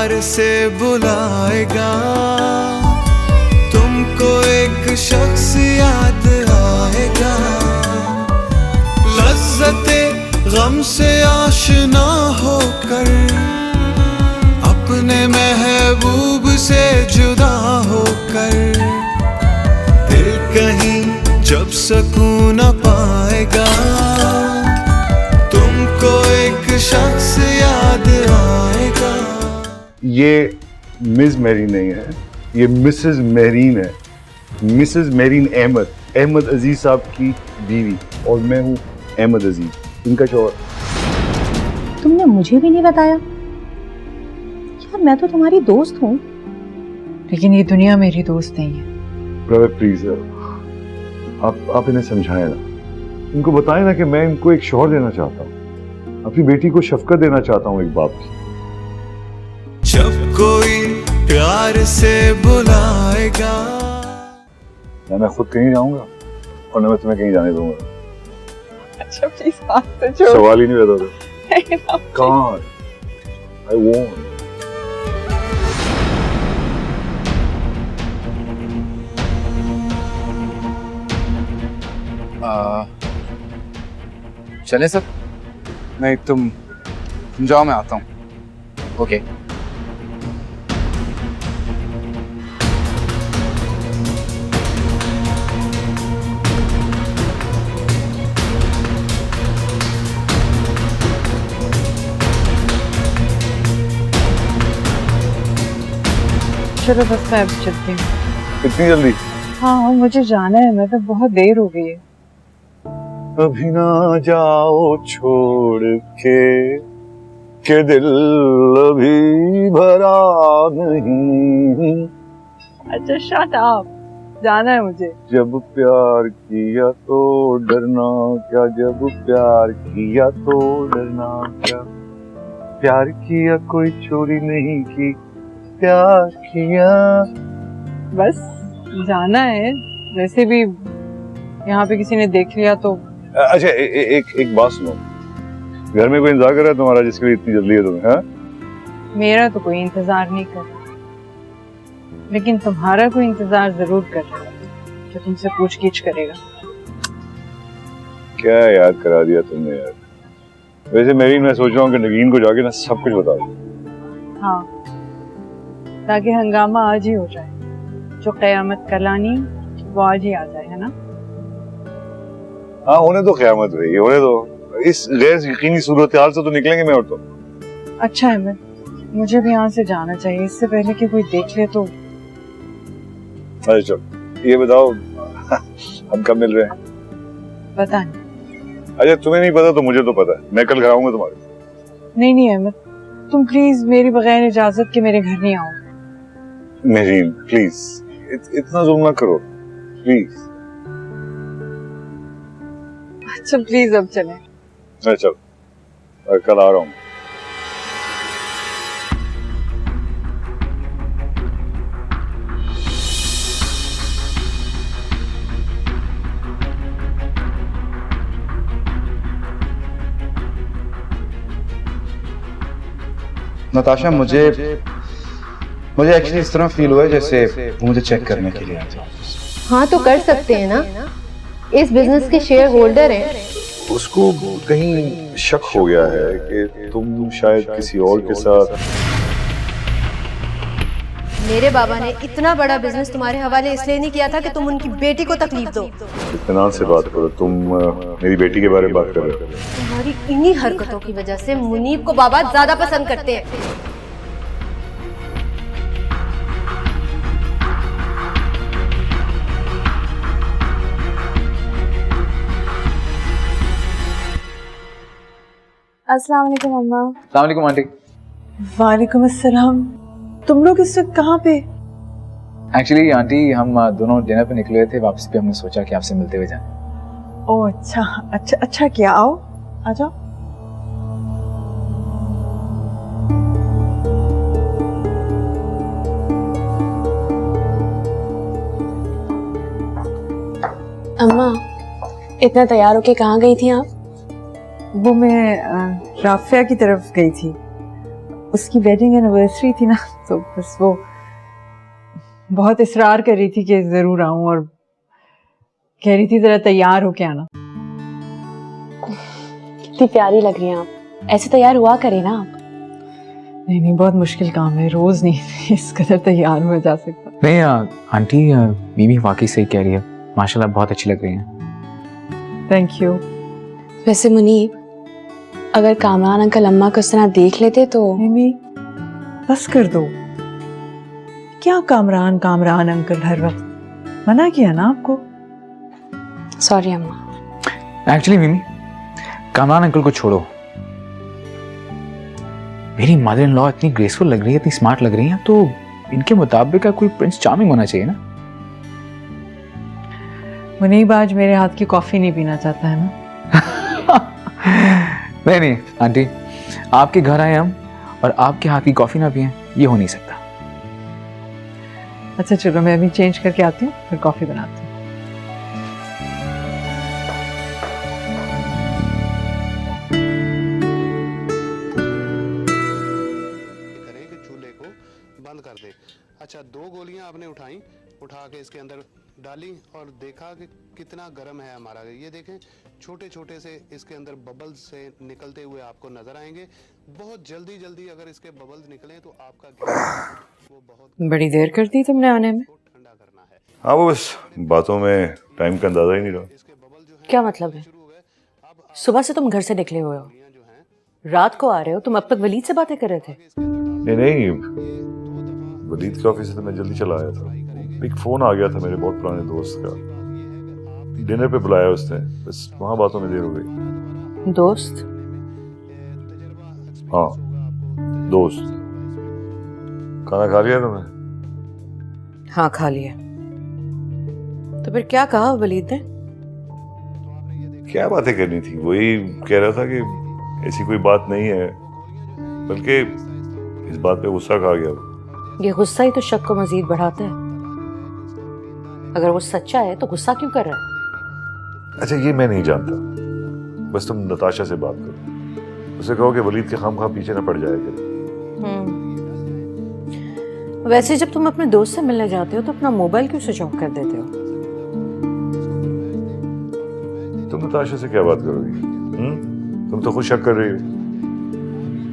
प्यार से बुलाएगा, तुमको एक शख्स याद आएगा। लज्जते गम से आशना होकर, अपने महबूब से जुदा होकर, दिल कहीं जब सुकून न पाएगा, तुमको एक शख्स याद आएगा। ये मिस मेरीन नहीं है, ये मिसेस मेरीन है। मिसेस मेरीन अहमद, अहमद अजीज साहब की बीवी, और मैं हूँ अहमद अजीज, इनका शौहर। तुमने मुझे भी नहीं बताया यार, मैं तो तुम्हारी दोस्त हूँ। लेकिन ये दुनिया मेरी दोस्त नहीं है। ब्रदर प्लीज, आप इन्हें समझाएं ना, इनको बताएं ना कि मैं इनको एक शौहर देना चाहता हूँ, अपनी बेटी को शफकत देना चाहता हूँ एक बाप की। जब कोई प्यार से बुलाएगा, ना मैं खुद कहीं जाऊंगा और ना मैं तुम्हें कहीं जाने दूंगा। अच्छा प्लीज बात तो छोड़। सवाल ही नहीं रहता था। Can't. I won't. चले सर? नहीं तुम जाओ, मैं आता हूँ। ओके। चलो बस मैं अब चलती हूँ। इतनी जल्दी? हाँ मुझे जाना है, मैं तो बहुत देर हो गई है। अभी ना जाओ छोड़ के दिल अभी भरा नहीं। अच्छा शट अप, जाना है मुझे। जब प्यार किया तो डरना क्या, जब प्यार किया तो डरना क्या, प्यार किया कोई चोरी नहीं की, प्यार किया। बस जाना है, वैसे भी यहाँ पे किसी ने देख लिया तो। अच्छा एक बात सुनो, घर में कोई इंतजार कर रहा है तुम्हारा जिसके लिए इतनी जल्दी है तुम्हें? हाँ? मेरा तो कोई इंतजार नहीं कर रहा, लेकिन तुम्हारा कोई इंतजार जरूर कर रहा है, जो तुमसे पूछगिछ करेगा। क्या याद करा दिया तुमने यार। वैसे मेरी, मैं सोच रहा हूँ कि नगीन को जाके ना सब कुछ बता दूं। हाँ, ताकि हंगामा आज ही हो जाए, जो कयामत कलानी वो आज ही आ जाए, है ना? हाँ होने तो क़यामत भाई, होने तो। इस गैर यकीनी सूरत हाल से तो निकलेंगे मैं और तुम। अच्छा है, मुझे भी यहाँ से जाना चाहिए, इससे पहले कि कोई देख ले तो। अच्छा चलो ये बताओ, हम कब मिल रहे हैं? पता नहीं। अच्छा तुम्हें नहीं पता तो मुझे तो पता है, मैं कल घर आऊंगा तुम्हारे। नहीं अहमद, तुम प्लीज मेरी बगैर इजाजत के मेरे घर नहीं आओ। मेरीन प्लीज, इतना जुल्म ना करो प्लीज। अच्छा प्लीज अब चलें। चलो कल आ रहा हूँ। नताशा, मुझे एक्चुअली इस तरह फील हुआ है जैसे वो मुझे चेक करने के लिए आए थे। हाँ तो कर सकते हैं ना, इस बिजनेस के शेयर होल्डर हैं। उसको कहीं शक हो गया है कि तुम शायद किसी और के साथ। मेरे बाबा ने इतना बड़ा बिजनेस तुम्हारे हवाले इसलिए नहीं किया था कि तुम उनकी बेटी को तकलीफ दो। इत्मीनान से बात करो, तुम मेरी बेटी के बारे में बात कर रहे हो। तुम्हारी इन्हीं हरकतों की वजह से मुनीब को बाबा ज्यादा पसंद करते हैं। अस्सलाम वालेकुम अम्मा। अस्सलाम वालेकुम आंटी। वालेकुम अस्सलाम। तुम लोग इस वक्त कहाँ पे? एक्चुअली आंटी हम दोनों डिनर पे निकले थे, वापस पे हमने सोचा कि आपसे मिलते हुए जाएं। ओह अच्छा अच्छा अच्छा किया, आओ आ जाओ। अम्मा इतना तैयार होके कहाँ गई थी आप? वो मैं राफिया की तरफ गई थी, उसकी वेडिंग एनिवर्सरी थी ना, तो बस वो बहुत इसरार कर रही थी कि जरूर आऊं, और कह रही थी जरा तैयार होके आना। कितनी प्यारी लग रही हैं आप, ऐसे तैयार हुआ करें ना आप। नहीं नहीं, बहुत मुश्किल काम है, रोज नहीं इस कदर तैयार हुआ जा सकता। नहीं आंटी, बीबी वाकई सही कह रही है, माशाल्लाह बहुत अच्छी लग रही हैं। Thank you. वैसे मुनीब, अगर कामरान अंकल अम्मा को इस तरह देख लेते तो। मिमी बस कर दो, क्या कामरान कामरान अंकल हर वक्त, मना किया ना आपको। सॉरी अम्मा। एक्चुअली मिमी, कामरान अंकल को छोड़ो, मेरी मदर इन लॉ इतनी ग्रेसफुल लग रही है, इतनी स्मार्ट लग रही है, तो इनके मुताबिक का कोई प्रिंस चार्मिंग होना चाहिए ना। मुनीब आज मेरे हाथ की कॉफी नहीं पीना चाहता है ना। नहीं नहीं आंटी, आपके घर आए हम और आपके हाथ की कॉफी ना पिए, ये हो नहीं सकता। अच्छा चलो, मैं अभी चेंज करके आती हूँ, फिर कॉफी बनाती हूँ। करें कि चूल्हे को बंद कर दे। अच्छा, 2 गोलियां आपने उठाई, उठा के इसके अंदर डाली और देखा कि कितना गर्म है हमारा। ये देखें, छोटे छोटे से इसके अंदर बबल्स से निकलते हुए आपको नजर आएंगे। बहुत जल्दी जल्दी अगर इसके बबल्स निकलें तो आपका गैस वो बहुत बड़ी देर कर दी तुमने आने में। ठंडा करना है। हाँ, वो बस बातों में टाइम का अंदाजा ही नहीं रहा। इसके बबल जो है क्या मतलब है? शुरू हो गए। अब सुबह से तुम घर से निकले हुए हो, जो हैं रात को आ रहे हो, तुम अब तक वलीद से बातें कर रहे थे। नहीं, वलीद के ऑफिस से तो मैं जल्दी चला आया था। एक फोन आ गया था मेरे बहुत पुराने दोस्त का, डिनर पे बुलाया उसने, बस वहाँ बातों में देर हो गई। दोस्त? हाँ, दोस्त। खाना खा लिया तुमने? हाँ खा लिया। तो फिर क्या कहा वलीद ने? क्या बातें करनी थी, वही कह रहा था कि ऐसी कोई बात नहीं है, बल्कि इस बात पे गुस्सा खा गया वो। ये गुस्सा ही तो शक को मजीद बढ़ाता है। अगर वो सच्चा है तो गुस्सा क्यों कर रहा है? अच्छा, ये मैं नहीं जानता, बस तुम नताशा से बात करो, उसे कहो कि वलीद के खामखा पीछे न पड़ जाए करे। वैसे जब तुम अपने दोस्त से मिलने जाते हो तो अपना मोबाइल क्यों स्विच ऑफ कर देते हो? तुम नताशा से क्या बात करोगी? तुम तो खुद शक कर रही हो।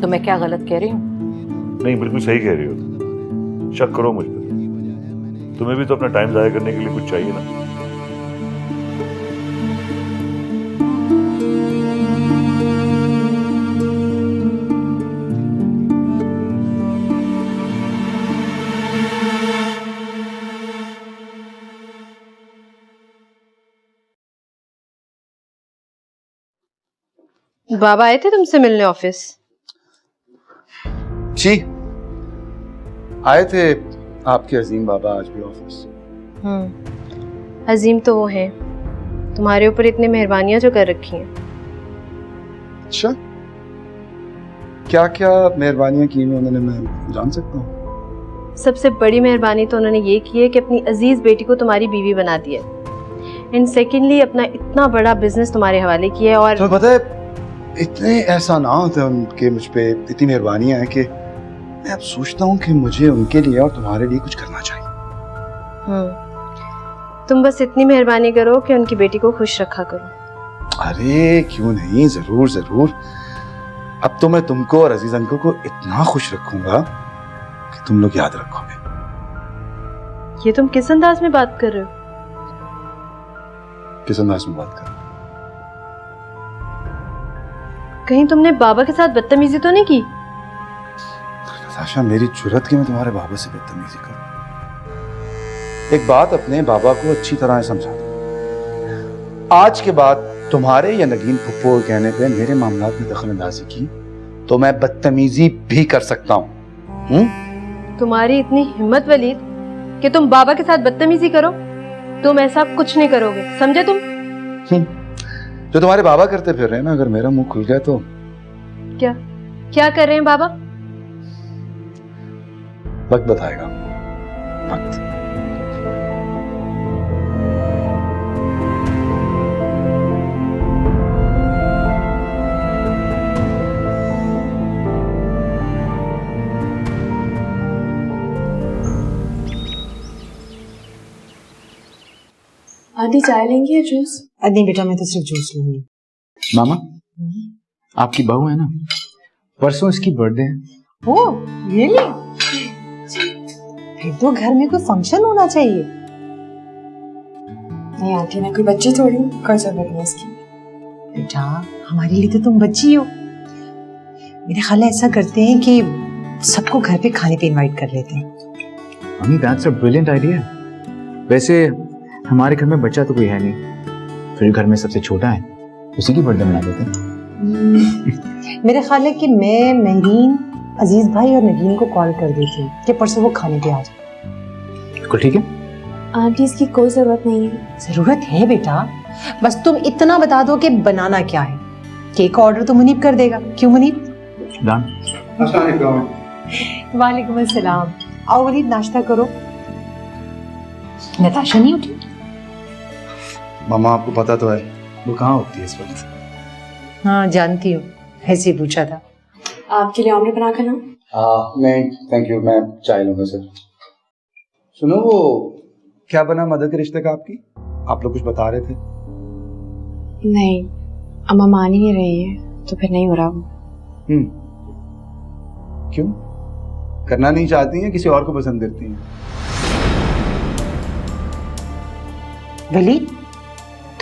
तो मैं क्या गलत कह रही हूँ? नहीं, बिल्कुल सही कह रही हो तुम। शक करो मुझ पर, तुम्हें भी तो अपना टाइम जाया करने के लिए कुछ चाहिए ना। बाबा आए थे तुमसे मिलने ऑफिस? जी, आए थे आपके अजीम बाबा आज भी ऑफिस। अजीम तो वो हैं, तुम्हारे ऊपर इतनी मेहरबानियां जो कर रखी हैं। अच्छा, क्या क्या मेहरबानियां की हैं उन्होंने, मैं जान सकता हूँ? सबसे बड़ी मेहरबानी तो उन्होंने ये की है कि अपनी अजीज बेटी को तुम्हारी बीवी बना दिया, एंड सेकेंडली अपना इतना बड़ा बिजनेस तुम्हारे हवाले किया है। और तो पता है, इतने एहसानात हैं उनके मुझ पे, इतनी मेहरबानियां हैं कि मैं अब सोचता हूँ कि मुझे उनके लिए और तुम्हारे लिए कुछ करना चाहिए। तुम बस इतनी मेहरबानी करो कि उनकी बेटी को खुश रखा करो। अरे क्यों नहीं, जरूर जरूर। अब तो मैं तुमको और अजीज अंकल को इतना खुश रखूंगा कि तुम लोग याद रखोगे। ये तुम किस अंदाज में बात कर रहे हो? किस अंदाज में बात कर? कहीं तुमने बाबा के साथ बदतमीजी तो नहीं की? नताशा, मेरी जुर्रत की मैं तुम्हारे बाबा से बदतमीजी करूं? एक बात अपने बाबा को अच्छी तरह समझा दो, आज के बाद तुम्हारे या नगीन फुप्पो के कहने पे मेरे मामलात में दखल अंदाजी की तो मैं बदतमीजी भी कर सकता हूँ। तुम्हारी इतनी हिम्मत वलीद कि तुम बाबा के साथ बदतमीजी करो? तुम ऐसा कुछ नहीं करोगे, समझे तुम? जो तुम्हारे बाबा करते फिर रहे हैं ना, अगर मेरा मुंह खुल गया तो। क्या क्या कर रहे हैं बाबा? वक्त बताएगा, वक्त। आंटी चाय लेंगी या जूस? नहीं बेटा, मैं तो सिर्फ जूस लूंगी। मामा, आपकी बहू है ना, परसों इसकी बर्थडे है। Oh really? फिर तो घर में कोई फंक्शन होना चाहिए। नहीं आंटी, मैं कोई बच्ची थोड़ी हूँ, कोई जरूरत नहीं इसकी। बेटा हमारे लिए तो तुम बच्ची हो। मेरे ख्याल है ऐसा करते हैं कि सबको घर पे खाने पे इनवाइट कर लेते हैं। Mummy, that's a brilliant idea. वैसे हमारे घर में बच्चा तो कोई है नहीं, फिर घर में सबसे छोटा है, उसी की बर्थडे मना देते हैं। मेरे ख्याल है कि मैं महरीन, अजीज भाई और नगीन को कॉल कर देती हूँ कि परसों वो खाने पे आ जाए। बिल्कुल ठीक है। आंटी इसकी कोई जरूरत नहीं है। जरूरत है बेटा, बस तुम इतना बता दो कि बनाना क्या है। केक का ऑर्डर तो मुनीब कर देगा, क्यों मुनीब? डन। वालेकुम अस्सलाम। आओ वलीद, नाश्ता करो। नताशा नहीं उठी? मामा आपको पता तो है वो कहाँ होती है इस वक्त। हाँ जानती हूँ, ऐसे ही पूछा था। आपके लिए ऑमलेट बना कर लाऊं? नहीं थैंक यू, मैं चाय लूंगा सर। सुनो, वो क्या बना मदर के रिश्ते का आपकी? आप लोग कुछ बता रहे थे। नहीं, अम्मा मान ही नहीं रही है, तो फिर नहीं हो रहा वो। क्यों? करना नहीं चाहती हैं, किसी और को पसंद करती हैं? वलीद,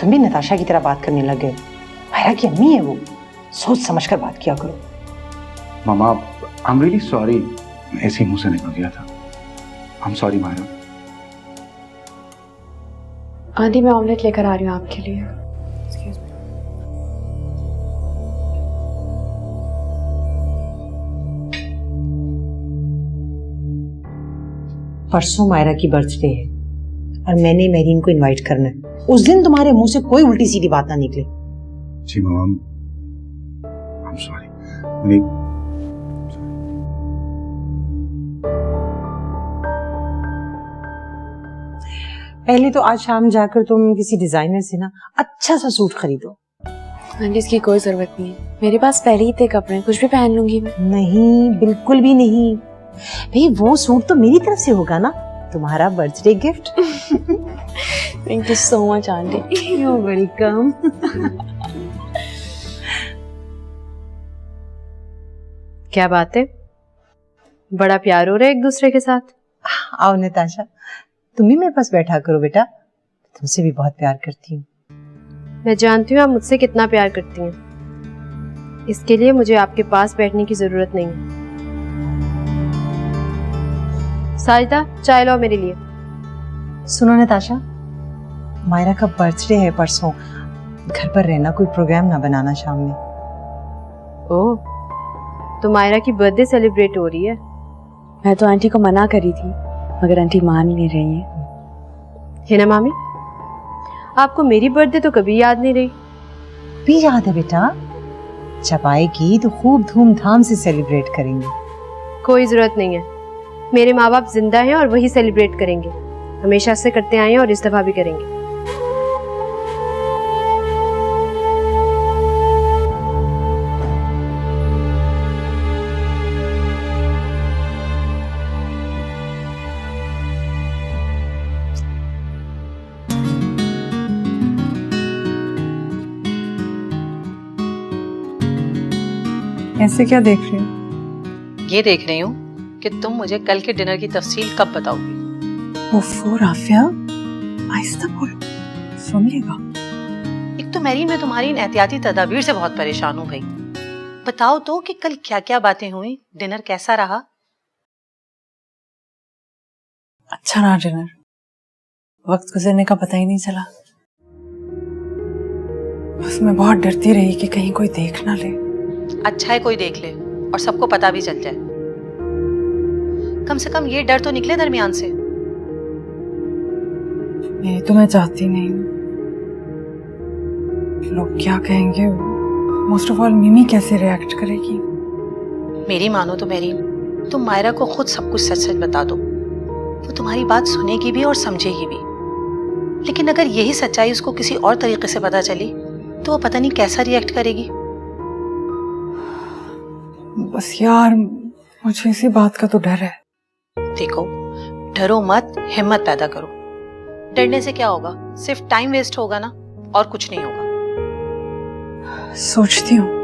तुम भी नताशा की तरह बात करने लग गए। मायरा की अम्मी है वो, सोच समझ कर बात किया करो। मामा आई एम रियली सॉरी, मैं ऐसे ही मुंह से निकल गया था। I am sorry Myra. Aunty मैं ऑमलेट लेकर आ रही हूँ आपके लिए। परसों मायरा की बर्थडे है और मैंने महरीन को इनवाइट करना है। उस दिन तुम्हारे मुंह से कोई उल्टी सीधी बात ना निकले। जी मामा, आई एम सॉरी। पहले तो आज शाम जाकर तुम किसी डिजाइनर से ना अच्छा सा सूट खरीदो। आंटी इसकी कोई जरूरत नहीं है, मेरे पास पहले ही थे कपड़े, कुछ भी पहन लूंगी मैं। नहीं, बिल्कुल भी नहीं भाई, वो सूट तो मेरी तरफ से होगा ना, तुम्हारा birthday gift. Thank you so much aunty. You welcome. क्या बात है, बड़ा प्यार हो रहा है एक दूसरे के साथ। आओ नताशा, तुम भी मेरे पास बैठा करो बेटा, तुमसे भी बहुत प्यार करती हूँ। मैं जानती हूँ आप मुझसे कितना प्यार करती हैं, इसके लिए मुझे आपके पास बैठने की जरूरत नहीं है। साजिदा, चाय लाओ मेरे लिए। सुनो नताशा, मायरा का बर्थडे है परसों, घर पर रहना, कोई प्रोग्राम ना बनाना शाम में। ओह, तो मायरा की बर्थडे सेलिब्रेट हो रही है। मैं तो आंटी को मना करी थी, मगर आंटी मान ही नहीं रही है ना मामी? आपको मेरी बर्थडे तो कभी याद नहीं रही। भी याद है बेटा, जब आएगी तो खूब धूमधाम से सेलिब्रेट करेंगे। कोई जरूरत नहीं है, मेरे माँ बाप जिंदा हैं और वही सेलिब्रेट करेंगे, हमेशा से करते आए हैं और इस दफा भी करेंगे। ऐसे क्या देख रही हो? ये देख रही हूँ कि तुम मुझे कल के डिनर की तफसील कब बताओगी। ओफो राफिया, आहिस्ता बोलो, सुन लेगा। एक तो मैरीन, मैं तुम्हारी इन एहतियाती तदाबीर से बहुत परेशान हूँ भाई। बताओ तो कि कल क्या क्या बातें हुई, डिनर कैसा रहा? अच्छा रहा डिनर, वक्त गुजरने का पता ही नहीं चला। बस मैं बहुत डरती रही कि कहीं कोई देख ना ले। अच्छा है कोई देख ले और सबको पता भी चल जाए, कम से कम ये डर तो निकले दरमियान से। ये तो मैं चाहती नहीं, लोग क्या कहेंगे, मोस्ट ऑफ ऑल मिमी कैसे रिएक्ट करेगी। मेरी मानो तो मैरीन, तुम मायरा को खुद सब कुछ सच सच बता दो, वो तुम्हारी बात सुनेगी भी और समझेगी भी। लेकिन अगर यही सच्चाई उसको किसी और तरीके से पता चली तो वो पता नहीं कैसा रिएक्ट करेगी। बस यार, मुझे इसी बात का तो डर है। देखो, डरो मत, हिम्मत पैदा करो। डरने से क्या होगा, सिर्फ टाइम वेस्ट होगा ना, और कुछ नहीं होगा। सोचती हूँ।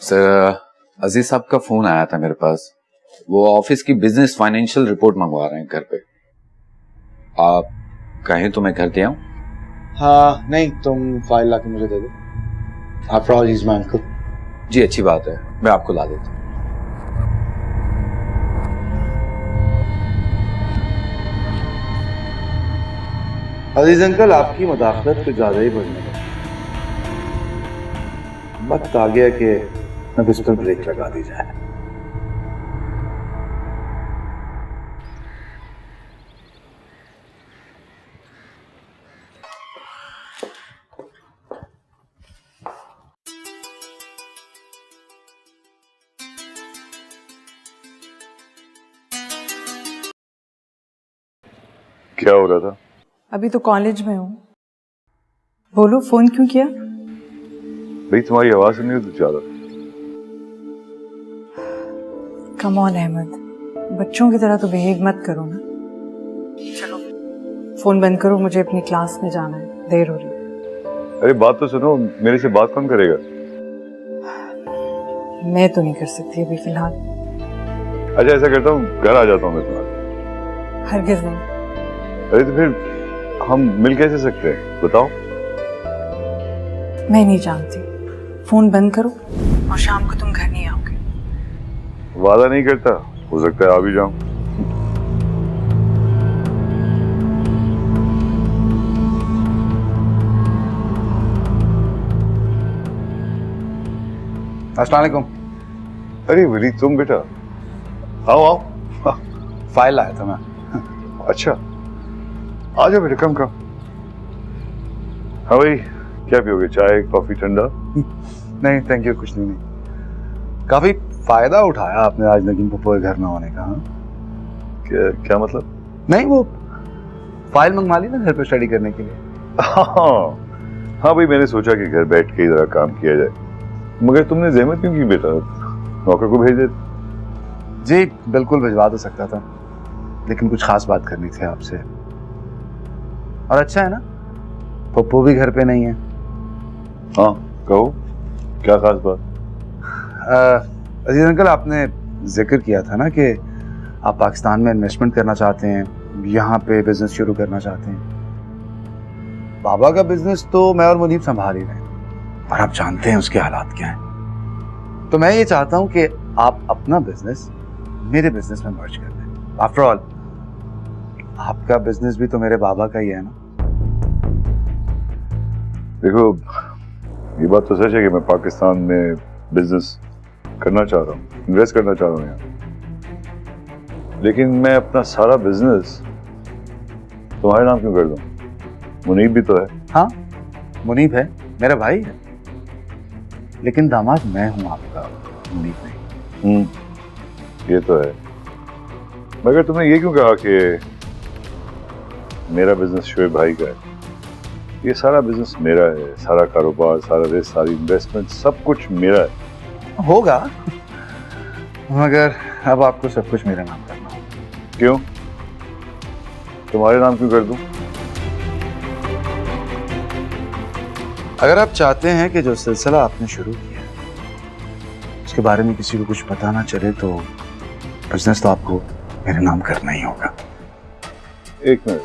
सर, अजीज साहब का फोन आया था मेरे पास। वो ऑफिस की बिजनेस फाइनेंशियल रिपोर्ट मंगवा रहे हैं घर पे। आप कहें तो मैं घर दे आऊं? हाँ नहीं, तुम फाइल लाके मुझे दे दो। After all he is my uncle. जी अच्छी बात है, मैं आपको ला देता हूं। अजीज अंकल, आपकी मुदाखलत कुछ ज्यादा ही बढ़ने लगी। वक्त आ गया कि अब इस पर ब्रेक लगा दी जाए। क्या हो रहा था? अभी तो कॉलेज में हूँ। बोलो, फोन क्यों किया? भाई तुम्हारी आवाज सुननी तो ज्यादा। कम ऑन अहमद, बच्चों की तरह तो बिहेव मत करो ना। चलो फोन बंद करो, मुझे अपनी क्लास में जाना है, देर हो रही है। अरे बात तो सुनो, मेरे से बात कौन करेगा? मैं तो नहीं कर सकती अभी फिलहाल। अच्छा ऐसा करता हूँ, घर आ जाता हूँ मैं तुम्हारे। हरगिज नहीं। अरे तो फिर हम मिल कैसे सकते हैं, बताओ? मैं नहीं जानती। फोन बंद करो और शाम को तुम घर नहीं आओगे। वादा नहीं करता, हो सकता है आ भी जाऊं। अस्सलाम वालेकुम। अरे वली तुम बेटा, आओ आओ। फाइल लाया था मैं। अच्छा आ जाओ बेटा, कम कम। हाँ भाई, क्या पियोगे, चाय कॉफी ठंडा? नहीं थैंक यू, कुछ नहीं। काफी फायदा उठाया आपने आज नगीन पप्पू के घर में होने का। हाँ क्या मतलब? नहीं, वो फाइल मंगवा ली ना घर पे स्टडी करने के लिए। हाँ भाई, मैंने सोचा कि घर बैठ के जरा काम किया जाए, मगर तुमने जहमत क्यों की बेटा? नौकर को भेज दे। जी बिल्कुल भिजवा तो सकता था, लेकिन कुछ खास बात करनी थी आपसे। और अच्छा है ना, पप्पू भी घर पे नहीं है। हाँ कहो, क्या खास बात? अजीज अंकल, आपने जिक्र किया था ना कि आप पाकिस्तान में इन्वेस्टमेंट करना चाहते हैं, यहाँ पे बिजनेस शुरू करना चाहते हैं। बाबा का बिजनेस तो मैं और मुनीब संभाल ही रहे हैं, पर आप जानते हैं उसके हालात क्या हैं। तो मैं ये चाहता हूँ कि आप अपना बिजनेस मेरे बिजनेस में मर्ज कर दें। आफ्टर ऑल आपका बिजनेस भी तो मेरे बाबा का ही है ना। देखो, ये बात तो सच है कि मैं पाकिस्तान में बिजनेस करना चाह रहा हूँ, इन्वेस्ट करना चाह रहा हूँ यहाँ, लेकिन मैं अपना सारा बिजनेस तुम्हारे नाम क्यों कर दूँ? मुनीब भी तो है। हाँ मुनीब है, मेरा भाई है, लेकिन दामाद मैं हूँ आपका, मुनीब नहीं। ये तो है, मगर तुमने ये क्यों कहा कि मेरा बिजनेस शोएब भाई का है? ये सारा बिजनेस मेरा है, सारा कारोबार, सारा रिस्क, सारी इन्वेस्टमेंट, सब कुछ मेरा है। होगा, मगर अब आपको सब कुछ मेरा नाम करना होगा। क्यों? तुम्हारे नाम क्यों कर दूं? अगर आप चाहते हैं कि जो सिलसिला आपने शुरू किया है उसके बारे में किसी को कुछ पता ना चले, तो बिजनेस तो आपको मेरे नाम करना ही होगा। एक मिनट,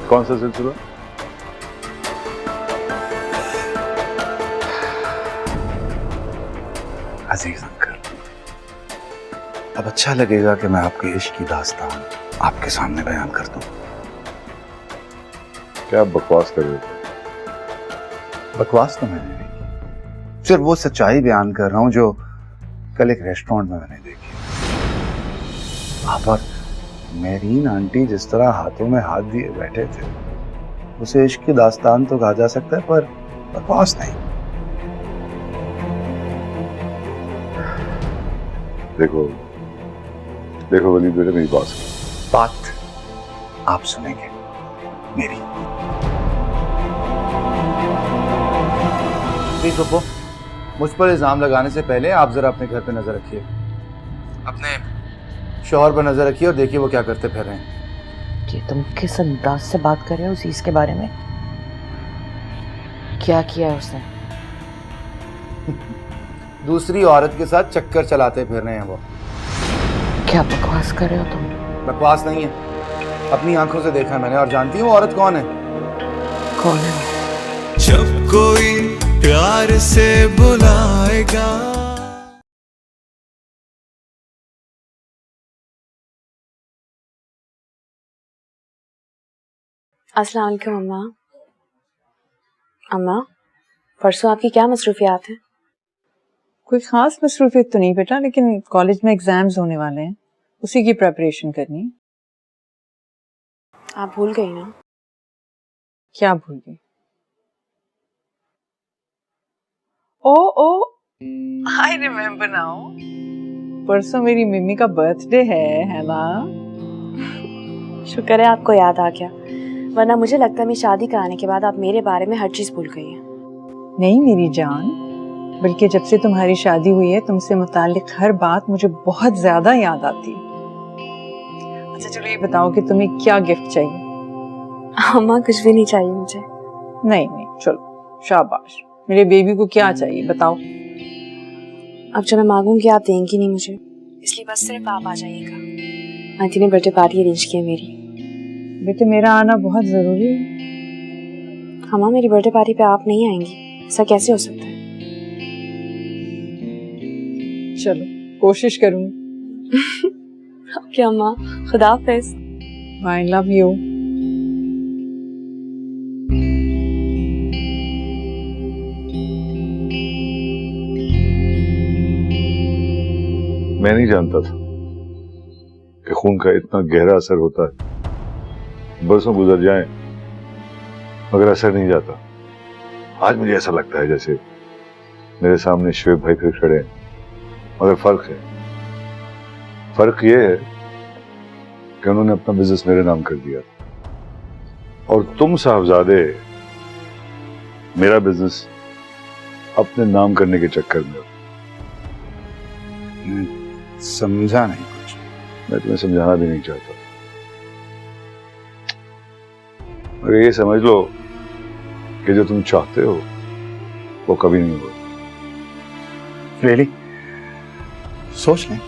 कौन सा सिलसिला? अजीज अंकल, अब अच्छा लगेगा कि मैं आपके इश्क की दास्तान आपके सामने बयान कर दूं। क्या बकवास कर रहे हो? बकवास तो मैंने नहीं की, सिर्फ वो सच्चाई बयान कर रहा हूं जो कल एक रेस्टोरेंट में मैंने देखी। वहां पर मेरीन आंटी जिस तरह हाथों में हाथ दिए बैठे थे, उसे इश्क की दास्तान तो कहा जा सकता है, पर बकवास नहीं। देखो देखो वलीद बेटा, मेरी बात सुनो। बात आप सुनेंगे मेरी। प्लीज पप्पू, मुझ पर इल्जाम लगाने से पहले आप जरा अपने घर पे नजर रखिए, अपने शौहर पर नजर रखिए और देखिए वो क्या करते फिर रहे हैं। कि तुम किस अंदाज से बात कर रहे हो उस चीज के बारे में? क्या किया है उसने? दूसरी औरत के साथ चक्कर चलाते फिर रहे हैं वो। क्या बकवास कर रहे हो तुम? बकवास नहीं है, अपनी आंखों से देखा है मैंने, और जानती हूँ वो औरत कौन है? कौन है? जब कोई प्यार से बुलाएगा। अस्सलाम वालेकुम अम्मा। अम्मा, परसों आपकी क्या मसरूफियात हैं? कोई खास मसरूफियत तो नहीं बेटा, लेकिन कॉलेज में एग्जाम्स होने वाले हैं, उसी की प्रेपरेशन करनी है। आप भूल गई ना? क्या भूल गई? ओ आई रिमेम्बर नाउ, परसों मेरी मिमी का बर्थडे है ना? शुक्र है आपको याद आ गया, वरना मुझे लगता है मैं शादी कराने के बाद आप मेरे बारे में हर चीज भूल गई हैं। नहीं मेरी जान, बल्कि जब से तुम्हारी शादी हुई है तुमसे मुताल्लिक हर बात मुझे बहुत ज्यादा याद आती है। अच्छा चलो ये बताओ कि तुम्हें क्या गिफ्ट चाहिए? अम्मा कुछ भी नहीं चाहिए मुझे। नहीं नहीं चलो शाबाश, मेरे बेबी को क्या चाहिए बताओ। अब जो मैं मांगूंगी आप देंगी नहीं मुझे, इसलिए बस सिर्फ आप आ जाइएगा। आंटी ने बर्थडे पार्टी अरेंज की है मेरी। बेटे मेरा आना बहुत जरूरी है। अम्मा मेरी बर्थडे पार्टी पे आप नहीं आएंगी, ऐसा कैसे हो सकता है? चलो कोशिश करूंगी। ओके अम्मा, खुदा हाफिज। I love you. मैं नहीं जानता था कि खून का इतना गहरा असर होता है। बरसों गुजर जाएं मगर असर नहीं जाता। आज मुझे ऐसा लगता है जैसे मेरे सामने शुएब भाई फिर खड़े हैं, मगर फर्क है। फर्क ये है कि उन्होंने अपना बिजनेस मेरे नाम कर दिया और तुम साहबजादे मेरा बिजनेस अपने नाम करने के चक्कर में। समझा नहीं कुछ। मैं तुम्हें समझाना भी नहीं चाहता, मगर ये समझ लो कि जो तुम चाहते हो वो कभी नहीं होगा। रियली? सोच लें।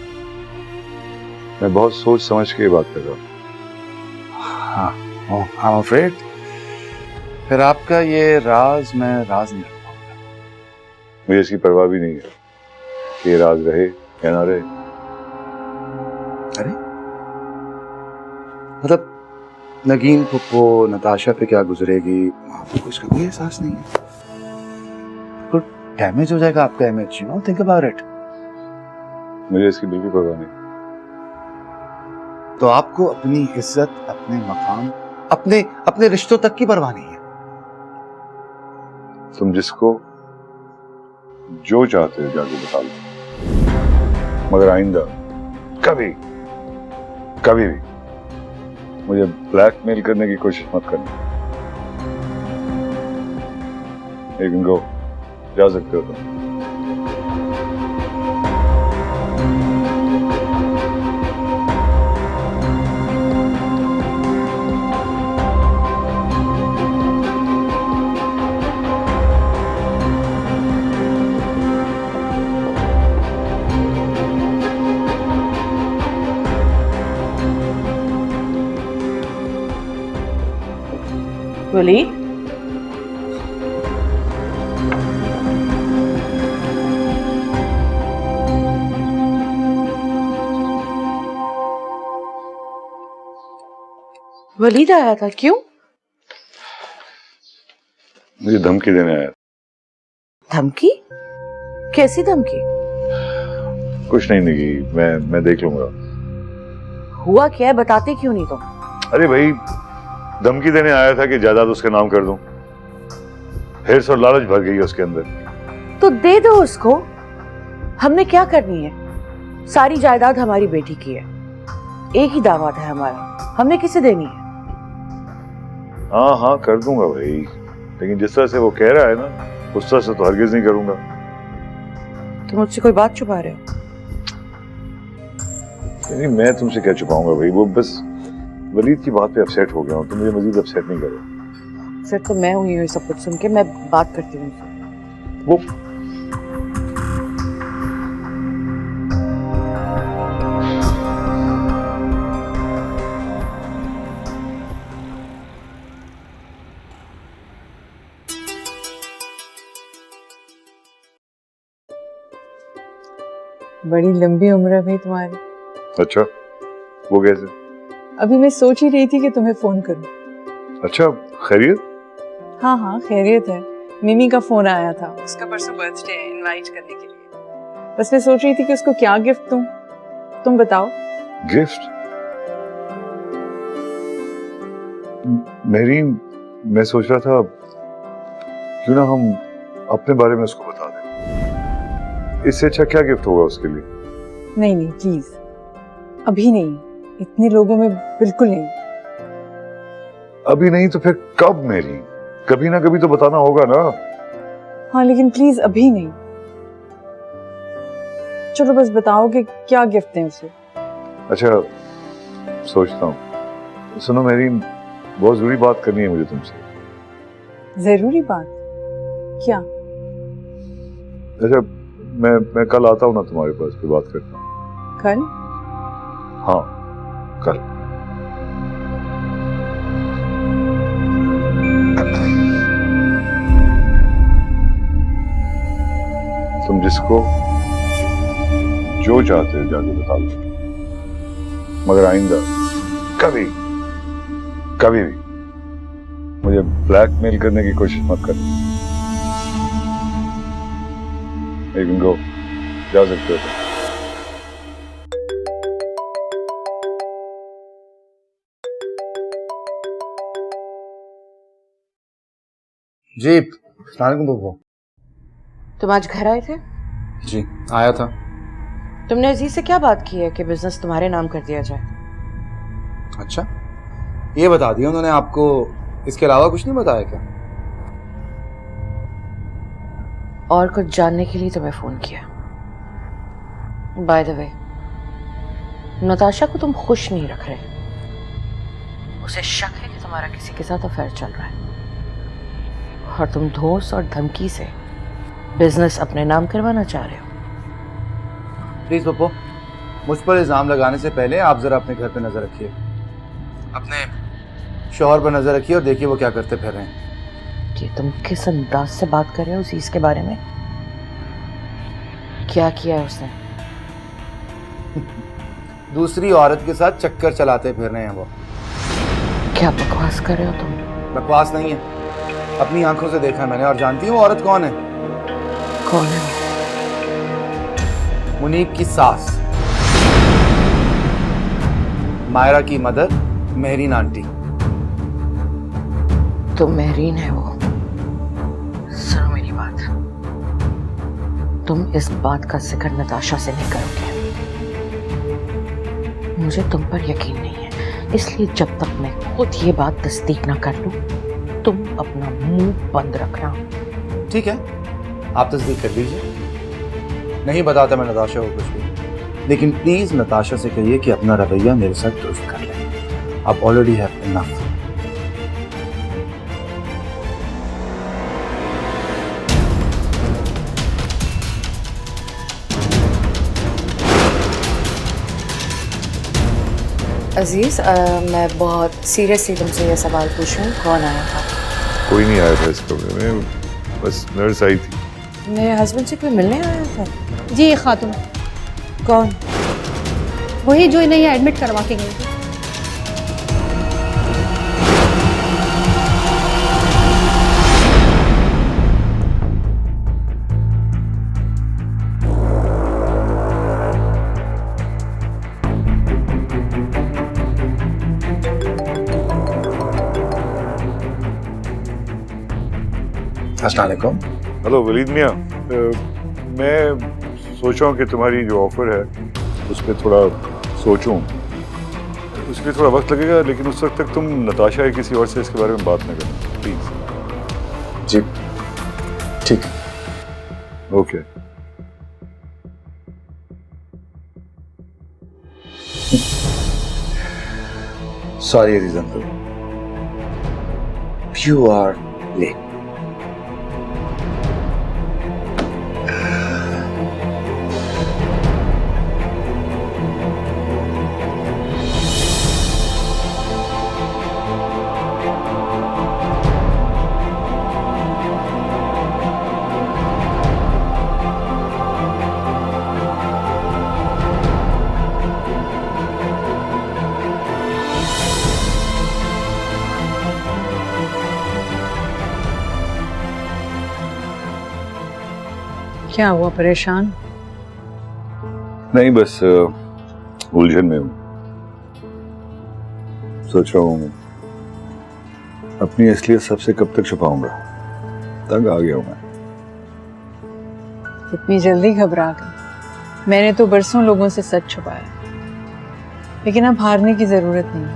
मैं बहुत सोच समझ के ये बात कर रहा हूँ। हाँ, I'm afraid फिर आपका ये राज मैं राज नहीं रख पाऊंगा। मुझे इसकी परवाह भी नहीं है कि ये राज रहे या ना रहे। अरे मतलब नगीन पुप्पो नताशा पे क्या गुजरेगी आपको इसका कोई एहसास नहीं है। तो डैमेज हो जाएगा आपका image, you know, think about it. मुझे इसकी बिल्कुल परवाह नहीं। तो आपको अपनी इज्जत, अपने मकाम, अपने रिश्तों तक की परवाह नहीं है। तुम जिसको जो चाहते हो जाके बता लो, मगर आइंदा कभी कभी भी मुझे ब्लैकमेल करने की कोशिश मत करना। You can go, जा सकते हो तुम। वली? वलीद आया था, क्यों? मुझे धमकी देने आया। धमकी? कैसी धमकी? कुछ नहीं निकी, मैं देख लूंगा। हुआ क्या है, बताते क्यों नहीं तुम? अरे भाई, धमकी देने आया था कि जायदाद उसके नाम कर दूं। हिर्स और लालच भर गई है उसके अंदर। तो दे दो उसको, हमने क्या करनी है? सारी जायदाद हमारी बेटी की है, एक ही दामाद है हमारा, हमने किसे देनी है? हाँ हाँ कर दूंगा भाई, लेकिन जिस तरह से वो कह रहा है ना उस तरह से तो हरगिज नहीं करूंगा। तुम मुझसे कोई बात छुपा रहे हो? नहीं मैं तुमसे क्या छुपाऊंगा भाई, वो बस वलीद की बात पे अपसेट हो गया हूँ, तुम मुझे मजीद अपसेट नहीं करो। फिर तो मैं हुई हूँ सब कुछ सुन के, मैं बात करती हूँ उनसे। वो बड़ी लंबी उम्र है भाई तुम्हारी। अच्छा वो कैसे? अभी मैं सोच ही रही थी कि तुम्हें फोन करूं। अच्छा खैरियत? हाँ हाँ खैरियत है। मिमी का फोन आया था, उसका परसों बर्थडे है, इनवाइट करने के लिए। बस मैं सोच रही थी कि उसको क्या गिफ्ट दूं, तुम बताओ। गिफ्ट? मेरी मैं सोच रहा था क्यों ना हम अपने बारे में उसको बता दें, इससे अच्छा क्या गिफ्ट होगा उसके लिए? नहीं नहीं प्लीज, अभी नहीं, इतने लोगों में बिल्कुल नहीं। अभी नहीं तो फिर कब मेरी? कभी ना कभी तो बताना होगा ना। हाँ लेकिन प्लीज अभी नहीं। चलो बस बताओ कि क्या गिफ्ट दें उसे। अच्छा सोचता हूँ। सुनो मेरी, बहुत जरूरी बात करनी है मुझे तुमसे। जरूरी बात? क्या? अच्छा मैं कल आता हूँ ना तुम्हारे पास, फिर बात करता हूँ। कल? हाँ कल। तुम जिसको जो चाहते हो जाके बता दो, मगर आइंदा कभी कभी भी मुझे ब्लैकमेल करने की कोशिश मत करना। You can go. जा सकते हो। जी अस्सलाम वालेकुम बब्बू। तुम आज घर आए थे? जी आया था। तुमने अजीज से क्या बात की है कि बिजनेस तुम्हारे नाम कर दिया जाए? अच्छा ये बता दिया उन्होंने आपको, इसके अलावा कुछ नहीं बताया क्या? और कुछ जानने के लिए तुम्हें फोन किया। बाय द वे, नताशा को तुम खुश नहीं रख रहे। उसे शक है कि तुम्हारा किसी के साथ अफेयर चल रहा है और तुम धोस और धमकी से बिजनेस अपने नाम करवाना चाह रहे हो। प्लीज पप्पू, मुझ पर इल्जाम लगाने से पहले आप जरा अपने घर पे नजर रखिए, अपने शौहर पर नजर रखिए और देखिए वो क्या करते फिर रहे हैं। कि तुम किस अंदाज से बात कर रहे हो उसी के बारे में? क्या किया है उसने? दूसरी औरत के साथ चक्कर चलाते फिर रहे हैं वो। क्या बकवास कर रहे हो तुम? बकवास नहीं है, अपनी आंखों से देखा मैंने और जानती हूँ औरत कौन है। कौन है? मुनीब की सास, मायरा की मदर मेहरीन आंटी। तो मेहरीन है वो। सुनो मेरी बात, तुम इस बात का जिक्र नताशा से नहीं करोगे। मुझे तुम पर यकीन नहीं है, इसलिए जब तक मैं खुद ये बात तस्दीक ना कर लूं, तुम अपना मुंह बंद रखना। ठीक है, आप तस्दीक कर लीजिए। नहीं बताता मैं नताशा को कुछ भी, लेकिन प्लीज नताशा से कहिए कि अपना रवैया मेरे साथ दुरुस्त कर लें। आप ऑलरेडी हैव इनफ। अजीज, मैं बहुत सीरियसली तुमसे ये सवाल पूछूं, कौन आया था? कोई नहीं आया था इस कमरे में, बस नर्स आई थी। मेरे हस्बैंड से कोई मिलने आया था? जी ये खातून। कौन? वही जो इन्हें यहाँ एडमिट करवा के गई थी। अस्सलाम वालेकुम। हेलो वलीद मियाँ, मैं सोच रहा हूँ कि तुम्हारी जो ऑफर है उस पर थोड़ा सोचूं। उसके लिए थोड़ा वक्त लगेगा, लेकिन उस वक्त तक तुम नताशा या किसी और से इसके बारे में बात न करना प्लीज। जी ठीक है। Okay. Sorry Aziz uncle, you are late. क्या हुआ, परेशान? नहीं, बस उलझन में हूं। सोच रहा हूं अपनी असलियत सबसे कब तक छुपाऊंगा। तंग आ गया हूं मैं। इतनी जल्दी घबरा गई? मैंने तो बरसों लोगों से सच छुपाया, लेकिन अब हारने की जरूरत नहीं है।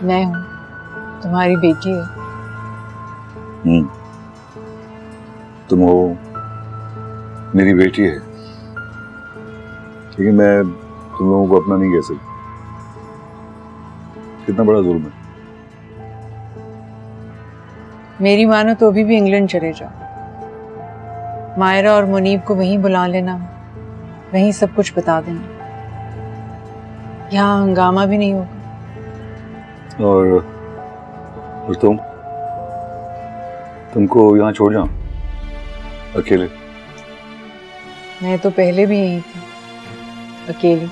मैं हूं, तुम्हारी बेटी है। तुम हो, मेरी बेटी है, लेकिन मैं तुम लोगों को अपना नहीं कह सकता। कितना बड़ा जुल्म है। मेरी मानो तो अभी भी इंग्लैंड चले जाओ, मायरा और मुनीब को वहीं बुला लेना, वहीं सब कुछ बता देना। यहाँ हंगामा भी नहीं होगा। और तुमको यहाँ छोड़ जाऊं अकेले? मैं तो पहले भी यहीं थी, अकेली।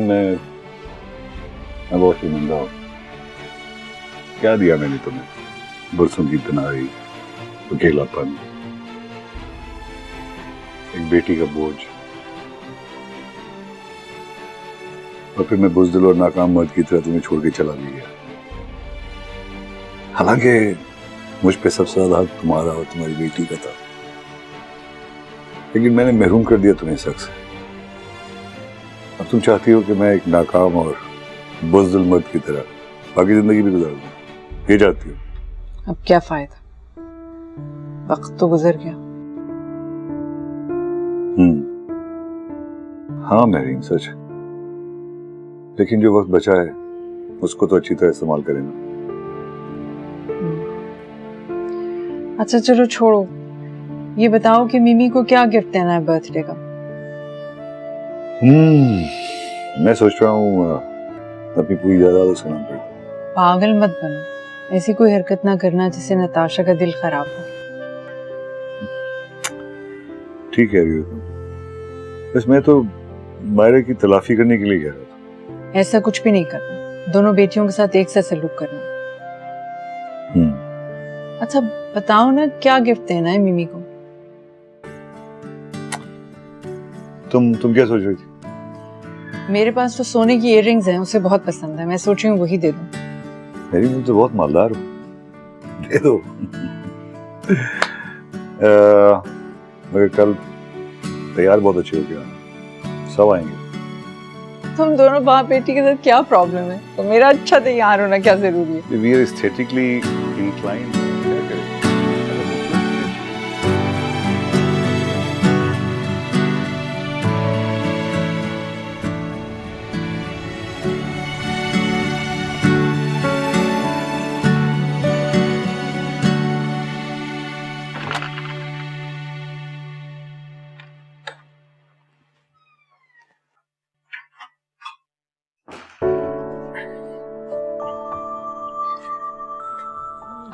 मैं बहुत शर्मिंदा हूँ। क्या दिया मैंने तुम्हें? बरसों की तन्हाई, अकेलापन, एक बेटी का बोझ, और फिर मैं बुज़दिल और नाकाम मर्द की तरह तुम्हें छोड़ के चला भी गया। हालांकि मुझ पे सबसे ज्यादा हक तुम्हारा और तुम्हारी बेटी का था, लेकिन मैंने महरूम कर दिया तुम्हें इस हक से। अब तुम चाहती हो कि मैं एक नाकाम और बुज़दिल मर्द की तरह बाकी जिंदगी भी गुजार दूं। ये चाहती हो? अब क्या फायदा, वक्त तो गुजर गया। हाँ महरीन, सच है, लेकिन जो वक्त बचा है उसको तो अच्छी तरह इस्तेमाल करें ना। अच्छा चलो छोड़ो, ये बताओ कि मिमी को क्या गिफ्ट देना है बर्थडे का? मैं सोच रहा हूँ अपनी पूरी जायदाद उसके नाम पर। पागल मत बनो, ऐसी कोई हरकत ना करना जिससे नताशा का दिल खराब हो। ठीक कह रही हो तुम, बस मैं तो मायरा की तलाफी करने के लिए कह रहा था। ऐसा कुछ भी नहीं करना, दोनों बेटियों के साथ एक सा सलूक करना। अच्छा बताओ ना, क्या गिफ्ट देना है मिमी को? तुम क्या सोच रही थी? मेरे पास तो सोने की इयररिंग्स हैं, उसे बहुत पसंद है, मैं सोच रही हूँ वही दे दूं। मेरी तुम तो बहुत मालदार हो, दे दो। मगर कल तैयार बहुत अच्छे हो गया, सब आएंगे। तुम दोनों बाप बेटी के साथ क्या प्रॉब्लम है? तो मेरा अच्छा तैयार होना क्या जरूरी है? We are aesthetically inclined. क्या करें?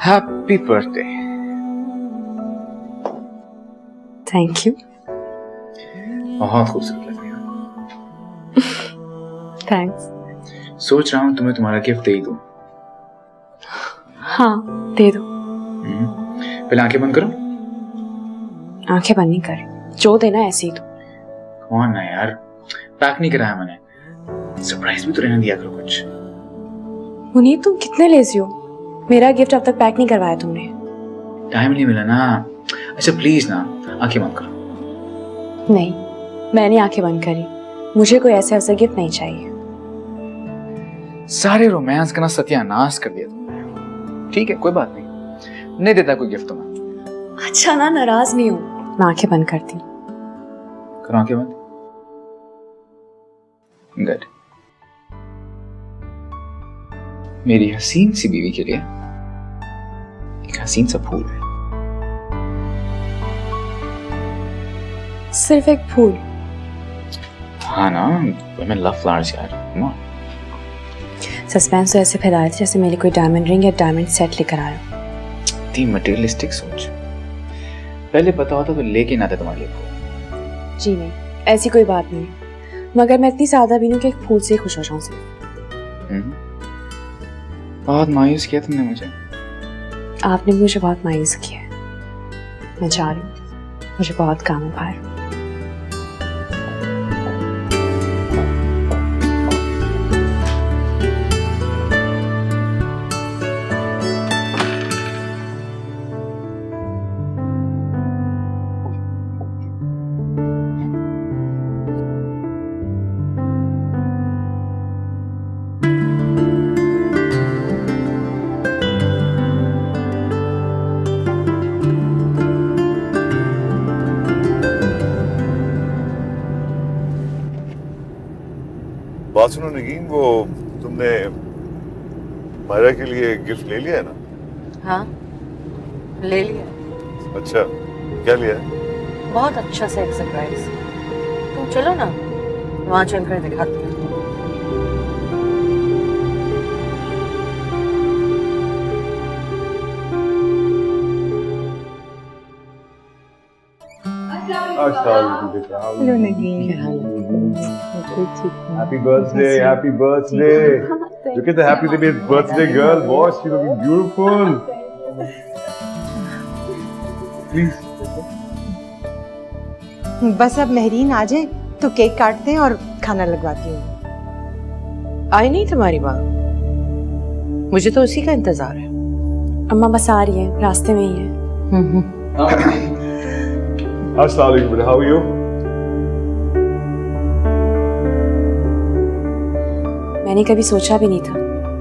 Happy birthday. Thank you. बहुत खूबसूरत लग रही हो। थैंक्स। सोच रहा हूँ तुम्हें तुम्हारा गिफ्ट दे ही दूं। हाँ दे दो। पहले आंखें बंद करो। आंखें बंद नहीं कर, जो देना ऐसे ही दो। कौन ना यार, पैक नहीं कराया मैंने, सरप्राइज भी तो रहने दिया करो कुछ। मुनीब तुम कितने लेजी हो, मेरा गिफ्ट अब तक पैक नहीं करवाया तुमने। टाइम नहीं मिला ना। अच्छा प्लीज ना, आंखें बंद करो। नहीं, मैंने आंखें बंद करी। मुझे कोई ऐसा ऐसा गिफ्ट नहीं चाहिए। सारे रोमांस का ना सत्यानाश कर दिया तुमने। ठीक है, कोई बात नहीं देता कोई गिफ्ट तुम्हें। अच्छा ना, नाराज नहीं हूँ। मैं आंखें बंद करती। करो आंखें बंद। गुड। मेरी हसीन सी बीवी के लिए एक हसीन सा फूल है। सिर्फ एक फूल? हाँ ना, मैं लव फ्लावर्स यार। Come on. सस्पेंस तो ऐसे फैलाए थे जैसे मेरे कोई डायमंड रिंग या डायमंड सेट लेकर आया। इतनी मटेरियलिस्टिक सोच। पहले पता होता तो लेके ना आते तुम्हारे लिए फूल। जी नहीं, ऐसी कोई बात नहीं, मगर मैं इतनी सादा भी नहीं कि एक फूल से खुश हो जाऊं सिर्फ। बहुत मायूस किया तुमने मुझे। आपने भी मुझे बहुत मायूस किया है। मैं जा रही हूँ, मुझे बहुत काम है बाहर। बात सुनो नगीन, वो तुमने मायरा के लिए गिफ्ट ले लिया है ना? हाँ, ले लिया। अच्छा, क्या लिया? बहुत अच्छा सा एक सरप्राइज। तुम चलो ना, वहां चलकर दिखाती हूँ। Hello नगीन। Happy birthday, happy birthday. Look at the happy birthday girl, boss, she's looking beautiful. Please. बस अब मेहरीन आ जाए तो केक काटते हैं और खाना लगवाती हूँ। आई नहीं तुम्हारी माँ? मुझे तो उसी का इंतजार है। अम्मा बस आ रही है, रास्ते में ही है। Assalamu alaikum, how are you? मैंने कभी सोचा भी नहीं था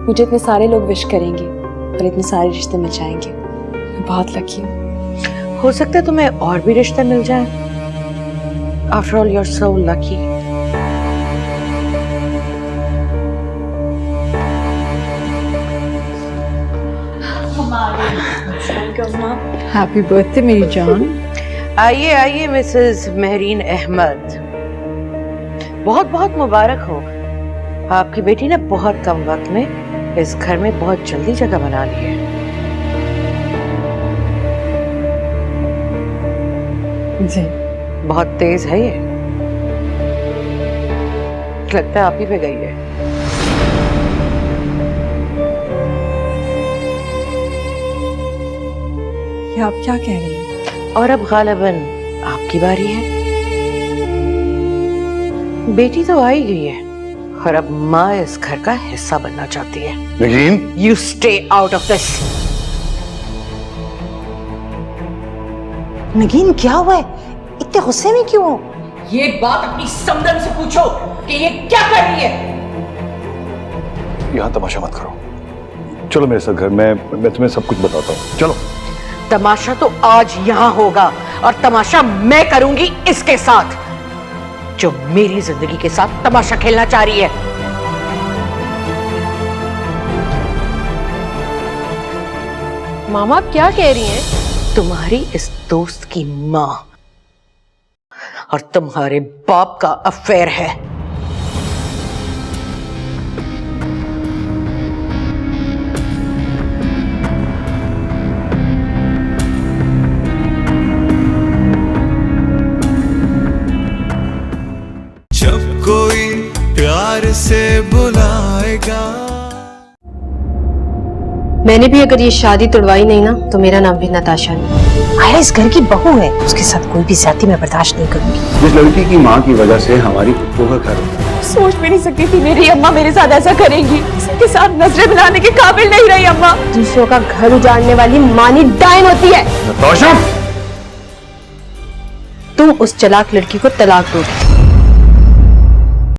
मुझे इतने सारे लोग विश करेंगे और इतने सारे रिश्ते मिल जाएंगे। मैं बहुत लकी हूँ। हो सकता है तुम्हें और भी रिश्ते मिल जाए। After all, you're so lucky. Happy birthday मेरी जान। आइए आइए मिसेस मेहरीन अहमद, बहुत बहुत मुबारक हो। आपकी बेटी ने बहुत कम वक्त में इस घर में बहुत जल्दी जगह बना ली है। जी, बहुत तेज है ये, लगता है आप ही पे गई है। ये आप क्या कह रही हैं? और अब गालिबन आपकी बारी है। बेटी तो आ ही गई है और अब माँ इस घर का हिस्सा बनना चाहती है। Nageen, you stay out of this. Nageen क्या हुआ है? इतने गुस्से में क्यों हो? ये बात अपनी समदन से पूछो कि ये क्या कर रही है। यहाँ तमाशा मत करो, चलो मेरे साथ घर में, मैं तुम्हें सब कुछ बताता हूँ। चलो। तमाशा तो आज यहाँ होगा और तमाशा मैं करूंगी इसके साथ जो मेरी जिंदगी के साथ तमाशा खेलना चाह रही है। मामा आप क्या कह रही हैं? तुम्हारी इस दोस्त की माँ और तुम्हारे बाप का अफेयर है। जब कोई प्यार से बुलाएगा। मैंने भी अगर ये शादी तोड़वाई नहीं ना तो मेरा नाम भी नताशा नहीं। मायरा इस घर की बहू है, उसके साथ कोई भी ज्यादती मैं बर्दाश्त नहीं करूंगी। जिस लड़की की माँ की वजह से हमारी पुप्पो का घर सोच भी नहीं सकती थी मेरी अम्मा मेरे साथ ऐसा करेंगी। किसी के साथ नजरें मिलाने के काबिल नहीं रही अम्मा। दूसरों का घर उजाड़ने वाली मानी डायन होती है। नताशा! तुम उस चालाक लड़की को तलाक दोगी।